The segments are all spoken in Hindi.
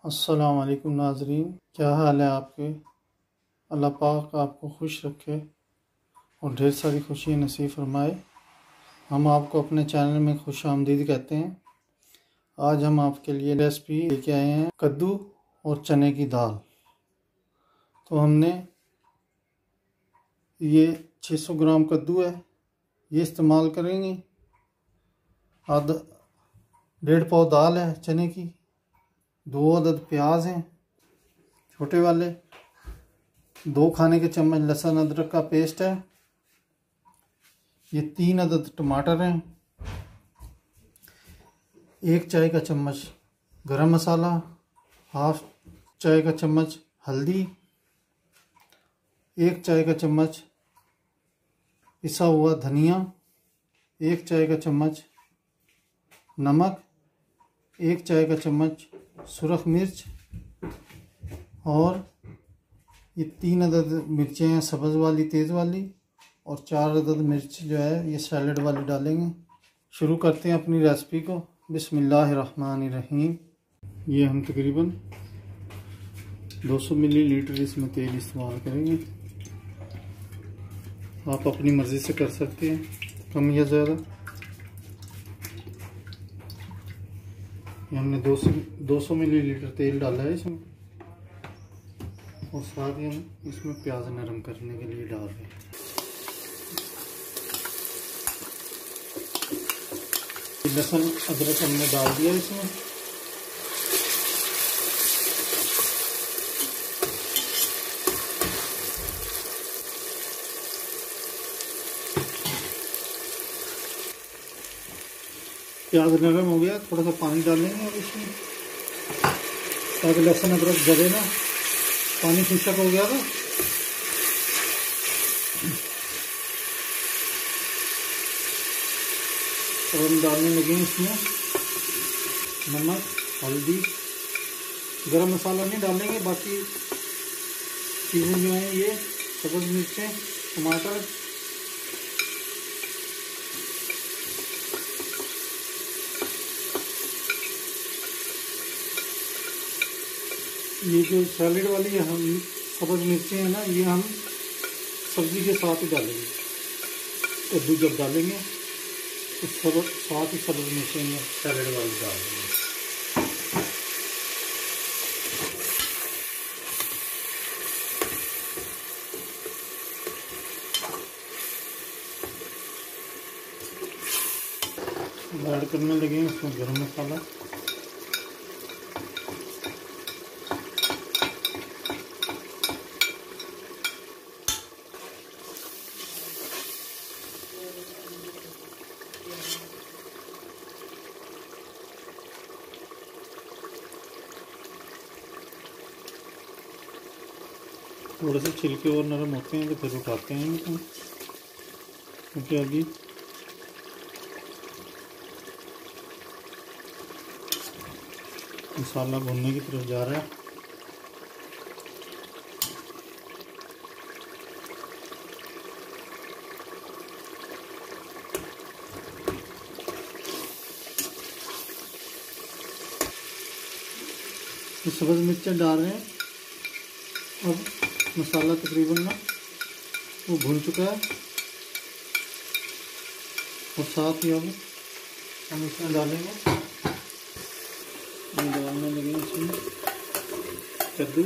अस्सलाम वालेकुम नाज़रीन, क्या हाल है आपके। अल्लाह पाक आपको खुश रखे और ढेर सारी खुशी नसीब फरमाए। हम आपको अपने चैनल में खुश आमदीद कहते हैं। आज हम आपके लिए रेसिपी लेके आए हैं कद्दू और चने की दाल। तो हमने ये 600 ग्राम कद्दू है, ये इस्तेमाल करेंगे। आधा 1.5 पाव दाल है चने की, 2 अदद प्याज हैं छोटे वाले, 2 खाने के चम्मच लहसुन अदरक का पेस्ट है, ये 3 अदद टमाटर हैं, 1 चाय का चम्मच गरम मसाला, हाफ चाय का चम्मच हल्दी, 1 चाय का चम्मच पिसा हुआ धनिया, 1 चाय का चम्मच नमक, 1 चाय का चम्मच सुरख मिर्च और ये 3 अदद मिर्चें हैं सब्ज़ वाली तेज़ वाली, और 4 अदद मिर्च जो है ये सैलेड वाली डालेंगे। शुरू करते हैं अपनी रेसिपी को। बिस्मिल्लाहिर्रहमानिर्रहीम। ये हम तकरीबन 200 मिलीलीटर इसमें तेल इस्तेमाल करेंगे। आप अपनी मर्ज़ी से कर सकते हैं, कम या ज़्यादा। हमने 200 मिलीलीटर तेल डाला है इसमें, और साथ ही हम इसमें प्याज नरम करने के लिए डाल रहे हैं। लहसुन अदरक हमने डाल दिया इसमें। प्याज नरम हो गया, थोड़ा सा पानी डालेंगे और इसमें, ताकि लहसुन अदरक जले ना। पानी खुशक हो गया था, और हम डालने लगे इसमें नमक, हल्दी, गरम मसाला नहीं डालेंगे। बाकी चीज़ें जो हैं ये सब्ज़ मिर्चें, टमाटर, ये जो सैलेड वाली हम सब्ज़ मिर्चें हैं ना, ये हम सब्ज़ी के साथ ही डालेंगे। कद्दू जब डालेंगे तो साथ ही सब्ज़ मिर्चें ये सैलेड वाली डाल देंगे। ऐड करने लगे उसमें गरम मसाला, थोड़े से छिलके और नरम होते हैं तो फिर उठाते हैं इनको, क्योंकि अभी मसाला भुनने की तरफ जा रहा है। तो सब्ज़ मिर्चें डाल रहे हैं। अब मसाला तकरीबन ना वो भुन चुका है, और साथ ही अब हम इसमें डालेंगे, डालने लगे इसमें कद्दू।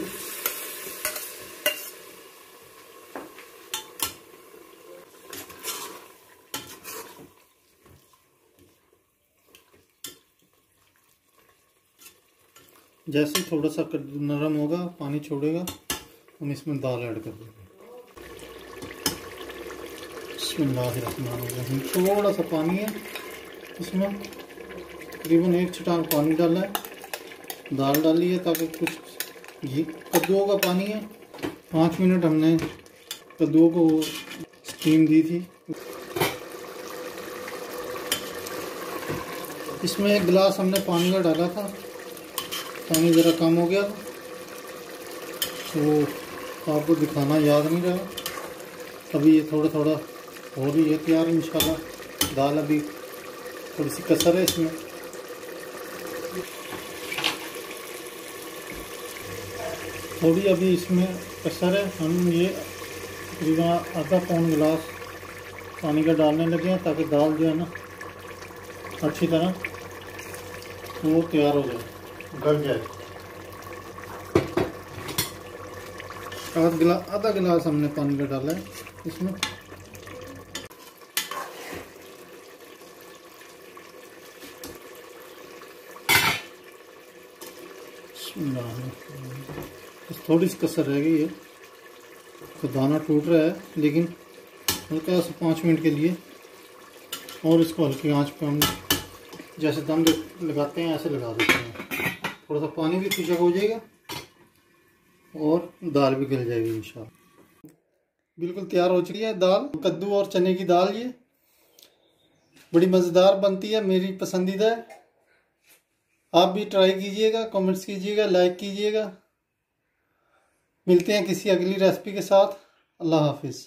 जैसे थोड़ा सा कद्दू नरम होगा, पानी छोड़ेगा, हम इसमें दाल ऐड कर देंगे। बिस्मिल्लाहिर्रहमानिर्रहीम। थोड़ा सा पानी है इसमें, तकरीबन 1 छटाक पानी डाला है, दाल डाली है, ताकि कुछ ये कद्दूओं का पानी है। 5 मिनट हमने कद्दूओं को स्टीम दी थी। इसमें 1 गिलास हमने पानी का डाला था, पानी ज़रा कम हो गया तो आपको दिखाना याद नहीं रहा। अभी ये थोड़ा थोड़ा हो रही है तैयार इंशाल्लाह। दाल अभी थोड़ी सी कसर है इसमें। थोड़ी अभी इसमें कसर है। हम ये तकरीबन आधा पौन गिलास पानी का डालने लगे हैं ताकि दाल जो है ना अच्छी तरह वो तैयार हो जाए, गल जाए। आधा गिलास हमने पानी का डाला है इसमें। थोड़ी सी कसर रह गई है तो दाना टूट रहा है, लेकिन हल्का सा 5 मिनट के लिए और इसको हल्की आंच पे हम जैसे दम लगाते हैं ऐसे लगा देते हैं। थोड़ा सा पानी भी खुशक हो जाएगा और दाल भी गल जाएगी इंशाल्लाह। बिल्कुल तैयार हो चुकी है दाल, कद्दू और चने की दाल। ये बड़ी मज़ेदार बनती है, मेरी पसंदीदा है। आप भी ट्राई कीजिएगा, कमेंट्स कीजिएगा, लाइक कीजिएगा। मिलते हैं किसी अगली रेसिपी के साथ। अल्लाह हाफिज़।